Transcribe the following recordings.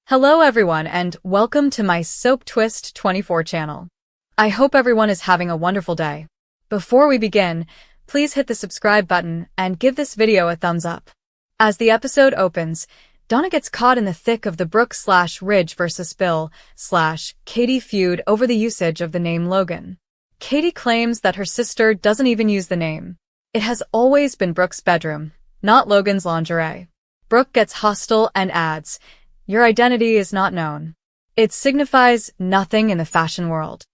Hello everyone and welcome to my Soap Twist 24 channel. I hope everyone is having a wonderful day. Before we begin, please hit the subscribe button and give this video a thumbs up. As the episode opens, Donna gets caught in the thick of the Brooke/Ridge versus Bill/Katie feud over the usage of the name Logan. Katie claims that her sister doesn't even use the name. It has always been Brooke's bedroom, not Logan's lingerie. Brooke gets hostile and adds, "Your identity is not known. It signifies nothing in the fashion world."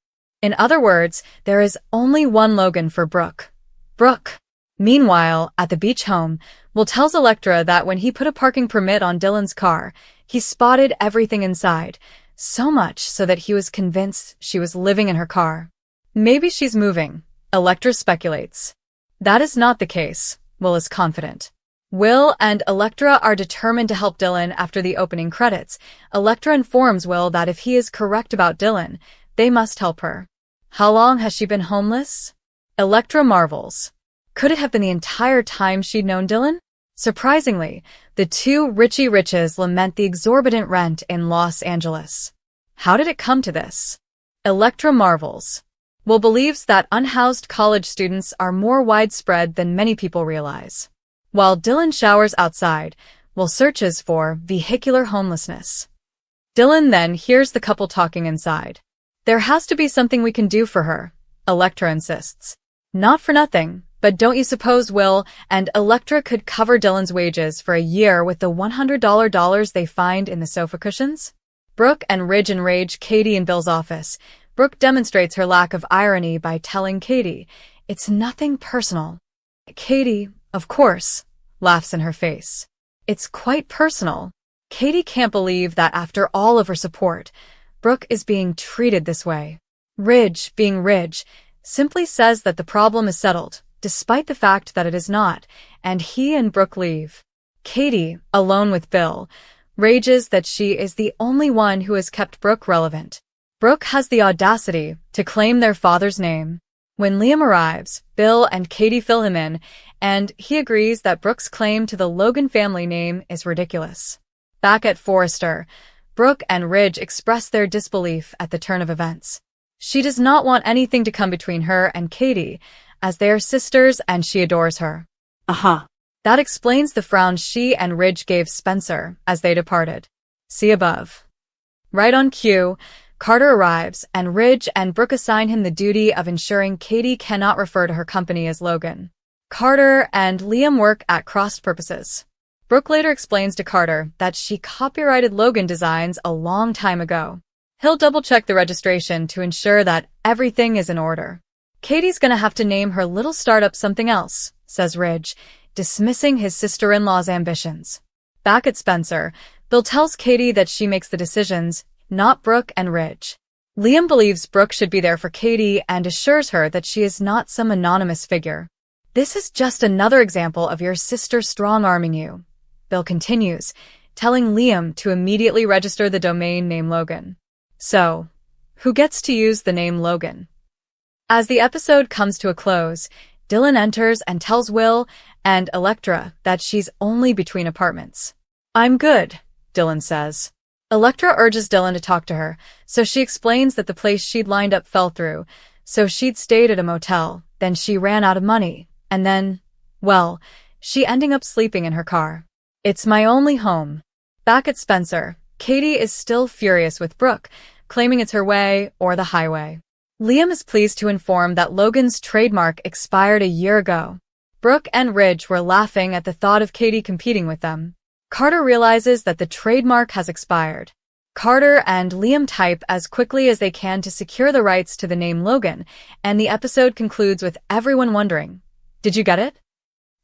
In other words, there is only one Logan for Brooke. Brooke. Meanwhile, at the beach home, Will tells Elektra that when he put a parking permit on Dylan's car, he spotted everything inside, so much so that he was convinced she was living in her car. Maybe she's moving, Elektra speculates. That is not the case, Will is confident. Will and Elektra are determined to help Dylan after the opening credits. Elektra informs Will that if he is correct about Dylan, they must help her. How long has she been homeless? Elektra marvels. Could it have been the entire time she'd known Dylan? Surprisingly, the two Richie Riches lament the exorbitant rent in Los Angeles. How did it come to this? Elektra marvels. Will believes that unhoused college students are more widespread than many people realize. While Dylan showers outside, Will searches for vehicular homelessness. Dylan then hears the couple talking inside. There has to be something we can do for her, Elektra insists. Not for nothing, but don't you suppose Will and Elektra could cover Dylan's wages for a year with the $100 they find in the sofa cushions? Brooke and Ridge enrage Katie in Bill's office. Brooke demonstrates her lack of irony by telling Katie, "It's nothing personal." Katie, of course, laughs in her face. It's quite personal. Katie can't believe that after all of her support, Brooke is being treated this way. Ridge, being Ridge, simply says that the problem is settled, despite the fact that it is not, and he and Brooke leave. Katie, alone with Bill, rages that she is the only one who has kept Brooke relevant. Brooke has the audacity to claim their father's name. When Liam arrives, Bill and Katie fill him in, and he agrees that Brooke's claim to the Logan family name is ridiculous. Back at Forrester, Brooke and Ridge express their disbelief at the turn of events. She does not want anything to come between her and Katie, as they are sisters and she adores her. That explains the frown she and Ridge gave Spencer as they departed. See above. Right on cue, Carter arrives, and Ridge and Brooke assign him the duty of ensuring Katie cannot refer to her company as Logan. Carter and Liam work at cross purposes. Brooke later explains to Carter that she copyrighted Logan designs a long time ago. He'll double-check the registration to ensure that everything is in order. Katie's gonna have to name her little startup something else, says Ridge, dismissing his sister-in-law's ambitions. Back at Spencer, Bill tells Katie that she makes the decisions, not Brooke and Ridge. Liam believes Brooke should be there for Katie and assures her that she is not some anonymous figure. "This is just another example of your sister strong-arming you," Bill continues, telling Liam to immediately register the domain name Logan. So, who gets to use the name Logan? As the episode comes to a close, Dylan enters and tells Will and Elektra that she's only between apartments. "I'm good," Dylan says. Elektra urges Dylan to talk to her, so she explains that the place she'd lined up fell through, so she'd stayed at a motel, then she ran out of money, and then, well, she ending up sleeping in her car. "It's my only home." Back at Spencer, Katie is still furious with Brooke, claiming it's her way or the highway. Liam is pleased to inform that Logan's trademark expired a year ago. Brooke and Ridge were laughing at the thought of Katie competing with them. Carter realizes that the trademark has expired. Carter and Liam type as quickly as they can to secure the rights to the name Logan, and the episode concludes with everyone wondering, did you get it?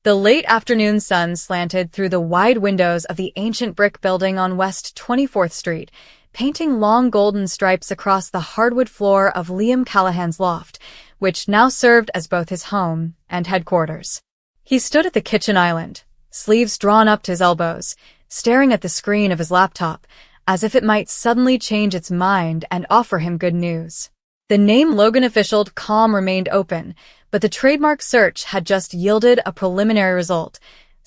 The late afternoon sun slanted through the wide windows of the ancient brick building on West 24th Street, painting long golden stripes across the hardwood floor of Liam Callahan's loft, which now served as both his home and headquarters. He stood at the kitchen island, sleeves drawn up to his elbows, staring at the screen of his laptop, as if it might suddenly change its mind and offer him good news. The name Logan.com remained open, but the trademark search had just yielded a preliminary result.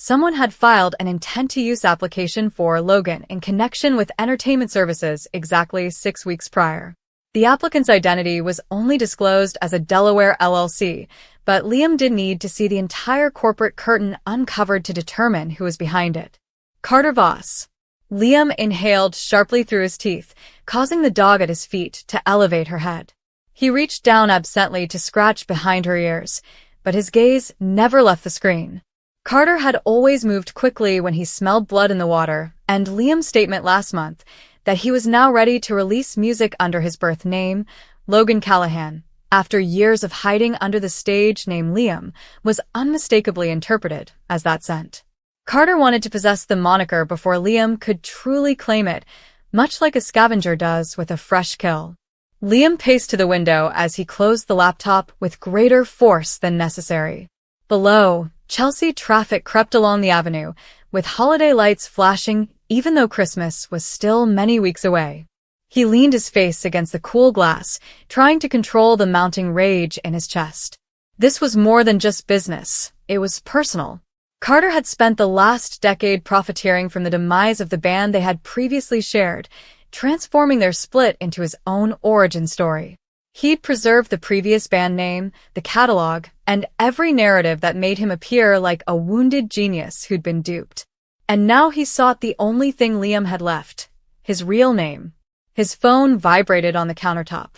Someone had filed an intent-to-use application for Logan in connection with entertainment services exactly 6 weeks prior. The applicant's identity was only disclosed as a Delaware LLC, but Liam did need to see the entire corporate curtain uncovered to determine who was behind it. Carter Voss. Liam inhaled sharply through his teeth, causing the dog at his feet to elevate her head. He reached down absently to scratch behind her ears, but his gaze never left the screen. Carter had always moved quickly when he smelled blood in the water, and Liam's statement last month that he was now ready to release music under his birth name, Logan Callahan, after years of hiding under the stage name Liam, was unmistakably interpreted as that scent. Carter wanted to possess the moniker before Liam could truly claim it, much like a scavenger does with a fresh kill. Liam paced to the window as he closed the laptop with greater force than necessary. Below, Chelsea traffic crept along the avenue, with holiday lights flashing even though Christmas was still many weeks away. He leaned his face against the cool glass, trying to control the mounting rage in his chest. This was more than just business, it was personal. Carter had spent the last decade profiteering from the demise of the band they had previously shared, transforming their split into his own origin story. He'd preserved the previous band name, the catalog, and every narrative that made him appear like a wounded genius who'd been duped. And now he sought the only thing Liam had left, his real name. His phone vibrated on the countertop.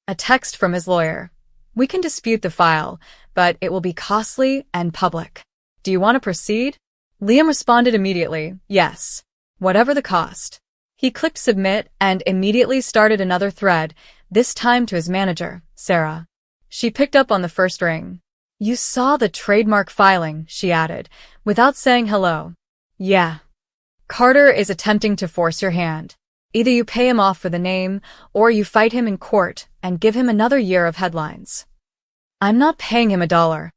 A text from his lawyer. "We can dispute the file, but it will be costly and public. Do you want to proceed?" Liam responded immediately, yes. Whatever the cost. He clicked submit and immediately started another thread, this time to his manager, Sarah. She picked up on the first ring. "You saw the trademark filing," she added, without saying hello. "Yeah. Carter is attempting to force your hand. Either you pay him off for the name, or you fight him in court and give him another year of headlines." "I'm not paying him $1.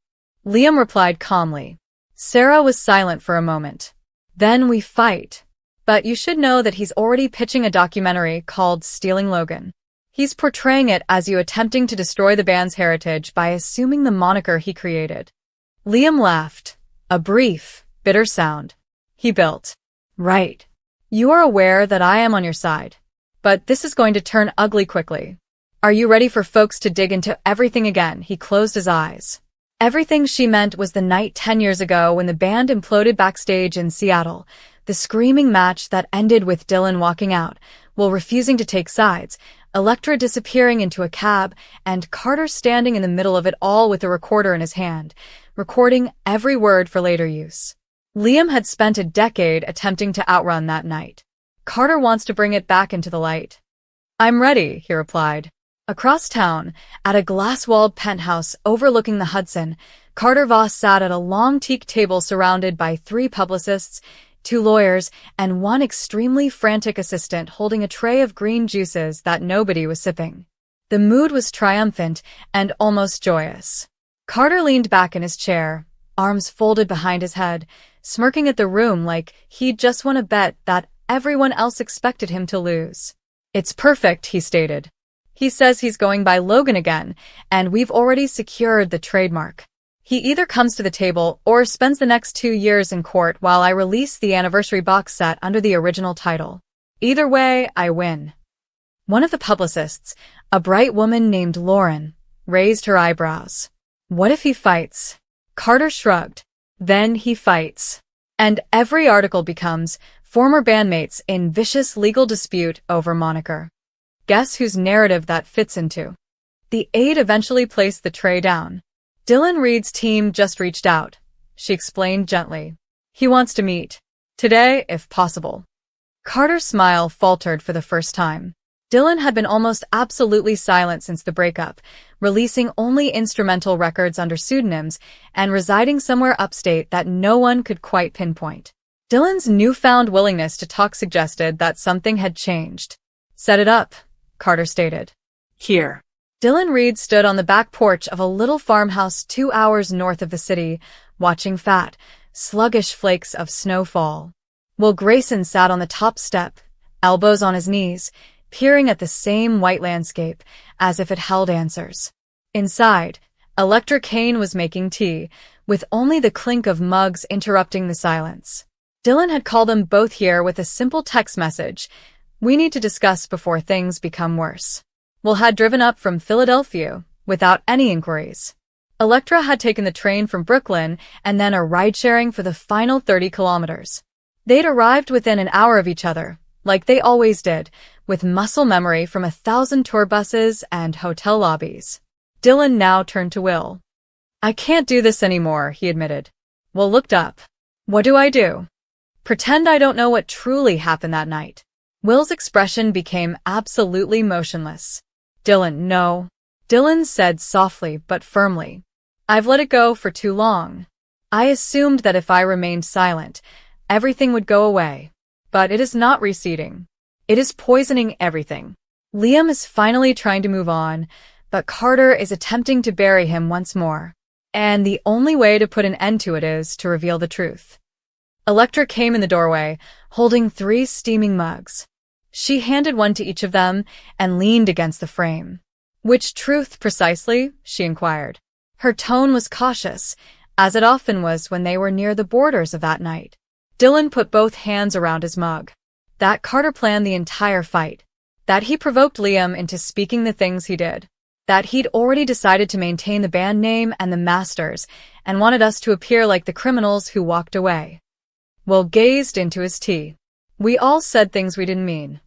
Liam replied calmly. Sarah was silent for a moment. "Then we fight. But you should know that he's already pitching a documentary called Stealing Logan. He's portraying it as you attempting to destroy the band's heritage by assuming the moniker he created." Liam laughed. A brief, bitter sound. He built. "Right. You are aware that I am on your side. But this is going to turn ugly quickly. Are you ready for folks to dig into everything again?" He closed his eyes. Everything she meant was the night 10 years ago when the band imploded backstage in Seattle, the screaming match that ended with Dylan walking out, while refusing to take sides, Elektra disappearing into a cab, and Carter standing in the middle of it all with a recorder in his hand, recording every word for later use. Liam had spent a decade attempting to outrun that night. Carter wants to bring it back into the light. "I'm ready," he replied. Across town, at a glass-walled penthouse overlooking the Hudson, Carter Voss sat at a long teak table surrounded by 3 publicists, 2 lawyers, and 1 extremely frantic assistant holding a tray of green juices that nobody was sipping. The mood was triumphant and almost joyous. Carter leaned back in his chair, arms folded behind his head, smirking at the room like he'd just won a bet that everyone else expected him to lose. "It's perfect," he stated. "He says he's going by Logan again, and we've already secured the trademark. He either comes to the table or spends the next 2 years in court while I release the anniversary box set under the original title. Either way, I win." One of the publicists, a bright woman named Lauren, raised her eyebrows. "What if he fights?" Carter shrugged. "Then he fights. And every article becomes former bandmates in vicious legal dispute over moniker. Guess whose narrative that fits into?" The aide eventually placed the tray down. "Dylan Reed's team just reached out," she explained gently. "He wants to meet. Today, if possible." Carter's smile faltered for the first time. Dylan had been almost absolutely silent since the breakup, releasing only instrumental records under pseudonyms and residing somewhere upstate that no one could quite pinpoint. Dylan's newfound willingness to talk suggested that something had changed. "Set it up," Carter stated. "Here." Dylan Reed stood on the back porch of a little farmhouse 2 hours north of the city, watching fat, sluggish flakes of snow fall. Will Grayson sat on the top step, elbows on his knees, peering at the same white landscape, as if it held answers. Inside, Elektra Kane was making tea, with only the clink of mugs interrupting the silence. Dylan had called them both here with a simple text message. "We need to discuss before things become worse." Will had driven up from Philadelphia without any inquiries. Electra had taken the train from Brooklyn and then a ride-sharing for the final 30 kilometers. They'd arrived within an hour of each other, like they always did, with muscle memory from 1,000 tour buses and hotel lobbies. Dylan now turned to Will. "I can't do this anymore," he admitted. Will looked up. "What do I do? Pretend I don't know what truly happened that night?" Will's expression became absolutely motionless. "Dylan, no." Dylan said softly but firmly. "I've let it go for too long. I assumed that if I remained silent, everything would go away. But it is not receding. It is poisoning everything. Liam is finally trying to move on, but Carter is attempting to bury him once more. And the only way to put an end to it is to reveal the truth." Electra came in the doorway, holding 3 steaming mugs. She handed one to each of them and leaned against the frame. "Which truth, precisely?" she inquired. Her tone was cautious, as it often was when they were near the borders of that night. Dylan put both hands around his mug. That Carter planned the entire fight. That he provoked Liam into speaking the things he did. That he'd already decided to maintain the band name and the masters, and wanted us to appear like the criminals who walked away. Will gazed into his tea. "We all said things we didn't mean."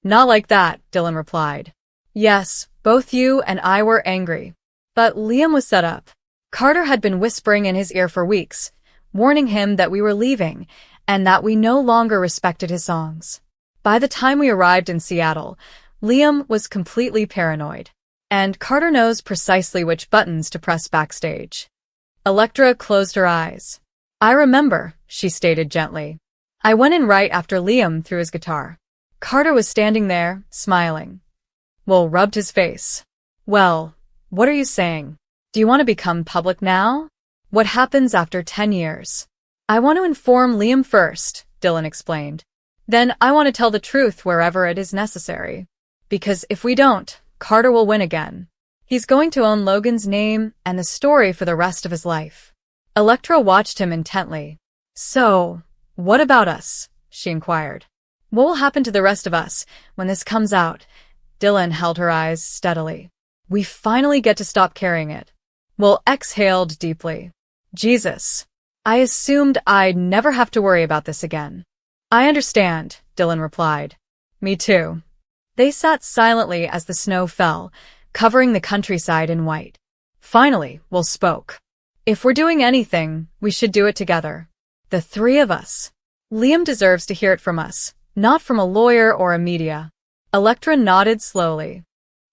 "Not like that," Dylan replied. "Yes, both you and I were angry. But Liam was set up. Carter had been whispering in his ear for weeks, warning him that we were leaving and that we no longer respected his songs. By the time we arrived in Seattle, Liam was completely paranoid. And Carter knows precisely which buttons to press backstage." Electra closed her eyes. "I remember," she stated gently. "I went in right after Liam threw his guitar. Carter was standing there, smiling." Will rubbed his face. "Well, what are you saying? Do you want to become public now? What happens after 10 years? "I want to inform Liam first," Dylan explained. "Then I want to tell the truth wherever it is necessary. Because if we don't, Carter will win again. He's going to own Logan's name and the story for the rest of his life." Electra watched him intently. "So, what about us?" she inquired. "What will happen to the rest of us when this comes out?" Dylan held her eyes steadily. "We finally get to stop carrying it." Will exhaled deeply. "Jesus. I assumed I'd never have to worry about this again." "I understand," Dylan replied. "Me too." They sat silently as the snow fell, covering the countryside in white. Finally, Will spoke. "If we're doing anything, we should do it together. The 3 of us. Liam deserves to hear it from us, not from a lawyer or a media." Electra nodded slowly.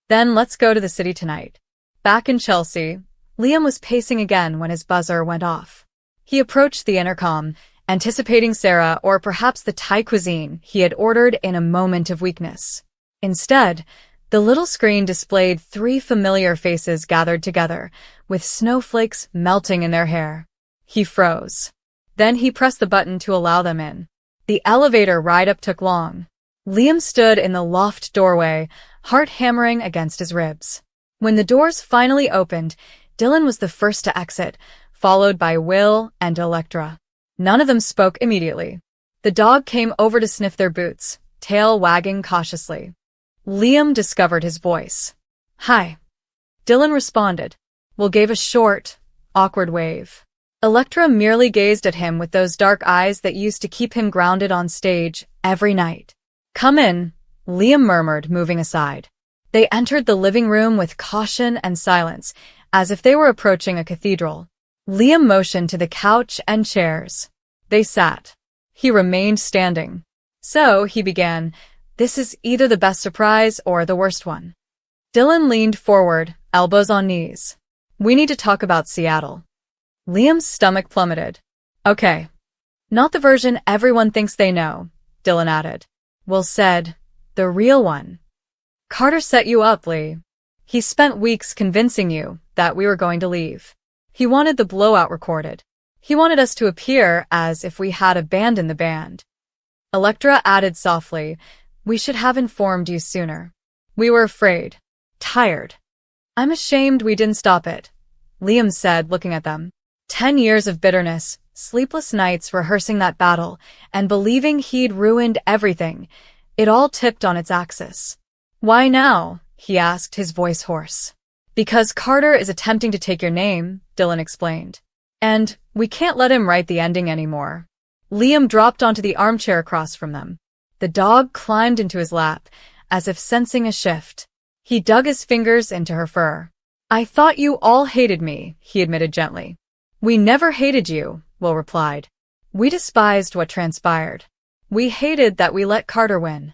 "Then let's go to the city tonight." Back in Chelsea, Liam was pacing again when his buzzer went off. He approached the intercom, anticipating Sarah or perhaps the Thai cuisine he had ordered in a moment of weakness. Instead, the little screen displayed 3 familiar faces gathered together, with snowflakes melting in their hair. He froze. Then he pressed the button to allow them in. The elevator ride-up took long. Liam stood in the loft doorway, heart hammering against his ribs. When the doors finally opened, Dylan was the first to exit, followed by Will and Electra. None of them spoke immediately. The dog came over to sniff their boots, tail wagging cautiously. Liam discovered his voice. "Hi." Dylan responded. Will gave a short, awkward wave. Electra merely gazed at him with those dark eyes that used to keep him grounded on stage every night. "Come in," Liam murmured, moving aside. They entered the living room with caution and silence, as if they were approaching a cathedral. Liam motioned to the couch and chairs. They sat. He remained standing. "So," he began, "this is either the best surprise or the worst one." Dylan leaned forward, elbows on knees. "We need to talk about Seattle." Liam's stomach plummeted. "Okay. Not the version everyone thinks they know," Dylan added. Will said, "The real one." "Carter set you up, Lee. He spent weeks convincing you that we were going to leave. He wanted the blowout recorded. He wanted us to appear as if we had abandoned the band." Electra added softly, "We should have informed you sooner. We were afraid. Tired." "I'm ashamed we didn't stop it," Liam said, looking at them. 10 years of bitterness, sleepless nights rehearsing that battle, and believing he'd ruined everything. It all tipped on its axis. "Why now?" he asked, his voice hoarse. "Because Carter is attempting to take your name," Dylan explained. "And we can't let him write the ending anymore." Liam dropped onto the armchair across from them. The dog climbed into his lap, as if sensing a shift. He dug his fingers into her fur. "I thought you all hated me," he admitted gently. "We never hated you," Will replied. "We despised what transpired. We hated that we let Carter win."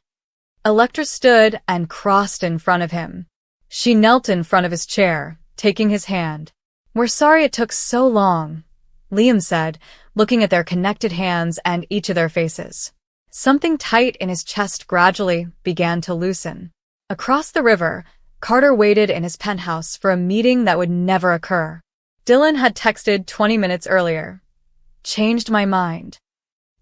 Electra stood and crossed in front of him. She knelt in front of his chair, taking his hand. "We're sorry it took so long," Liam said, looking at their connected hands and each of their faces. Something tight in his chest gradually began to loosen. Across the river, Carter waited in his penthouse for a meeting that would never occur. Dylan had texted 20 minutes earlier. "Changed my mind.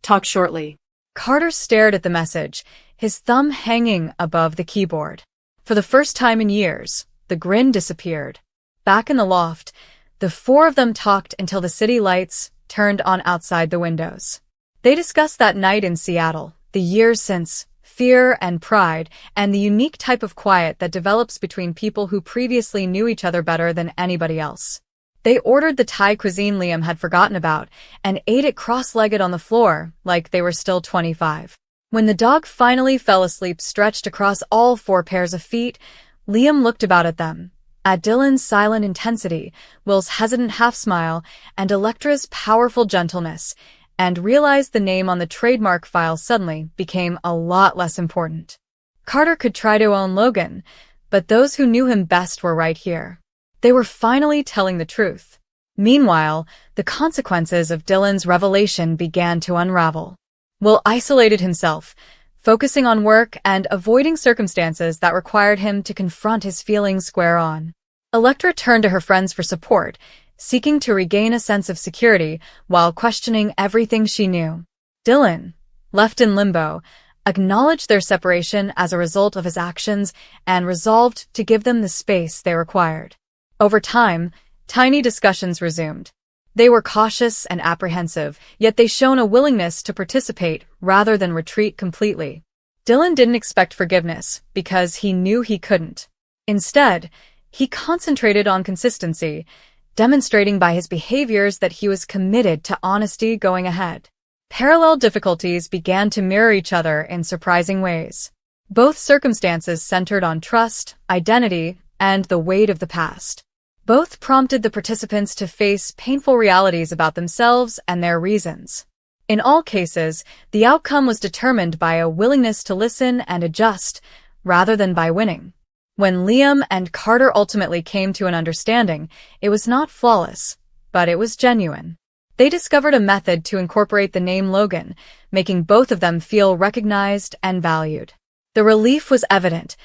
Talk shortly." Carter stared at the message, his thumb hanging above the keyboard. For the first time in years, the grin disappeared. Back in the loft, the four of them talked until the city lights turned on outside the windows. They discussed that night in Seattle, the years since, fear and pride, and the unique type of quiet that develops between people who previously knew each other better than anybody else. They ordered the Thai cuisine Liam had forgotten about and ate it cross-legged on the floor like they were still 25. When the dog finally fell asleep stretched across all four pairs of feet, Liam looked about at them. At Dylan's silent intensity, Will's hesitant half-smile, and Electra's powerful gentleness, and realized the name on the trademark file suddenly became a lot less important. Carter could try to own Logan, but those who knew him best were right here. They were finally telling the truth. Meanwhile, the consequences of Dylan's revelation began to unravel. Will isolated himself, focusing on work and avoiding circumstances that required him to confront his feelings square on. Electra turned to her friends for support, seeking to regain a sense of security while questioning everything she knew. Dylan, left in limbo, acknowledged their separation as a result of his actions and resolved to give them the space they required. Over time, tiny discussions resumed. They were cautious and apprehensive, yet they showed a willingness to participate rather than retreat completely. Dylan didn't expect forgiveness because he knew he couldn't. Instead, he concentrated on consistency, demonstrating by his behaviors that he was committed to honesty going ahead. Parallel difficulties began to mirror each other in surprising ways. Both circumstances centered on trust, identity, and the weight of the past. Both prompted the participants to face painful realities about themselves and their reasons. In all cases, the outcome was determined by a willingness to listen and adjust, rather than by winning. When Liam and Carter ultimately came to an understanding, it was not flawless, but it was genuine. They discovered a method to incorporate the name Logan, making both of them feel recognized and valued. The relief was evident,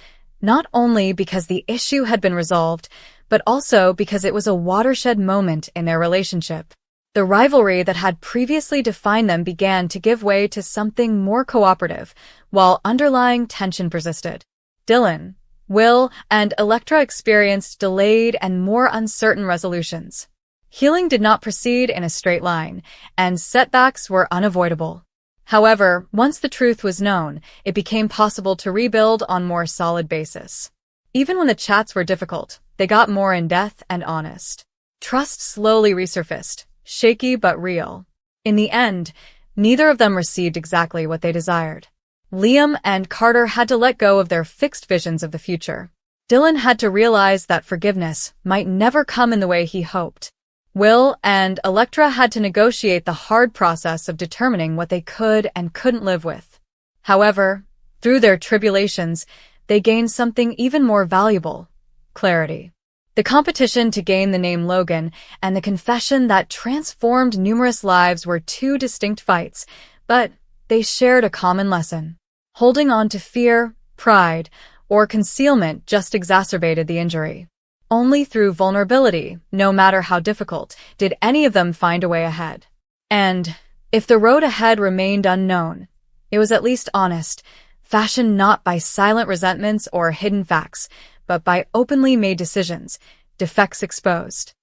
not only because the issue had been resolved, but also because it was a watershed moment in their relationship. The rivalry that had previously defined them began to give way to something more cooperative, while underlying tension persisted. Dylan, Will, and Electra experienced delayed and more uncertain resolutions. Healing did not proceed in a straight line, and setbacks were unavoidable. However, once the truth was known, it became possible to rebuild on more solid basis. Even when the chats were difficult, they got more in-depth and honest. Trust slowly resurfaced, shaky but real. In the end, neither of them received exactly what they desired. Liam and Carter had to let go of their fixed visions of the future. Dylan had to realize that forgiveness might never come in the way he hoped. Will and Electra had to negotiate the hard process of determining what they could and couldn't live with. However, through their tribulations, they gained something even more valuable: clarity. The competition to gain the name Logan and the confession that transformed numerous lives were two distinct fights, but they shared a common lesson. Holding on to fear, pride, or concealment just exacerbated the injury. Only through vulnerability, no matter how difficult, did any of them find a way ahead. And if the road ahead remained unknown, it was at least honest, fashioned not by silent resentments or hidden facts, but by openly made decisions, defects exposed.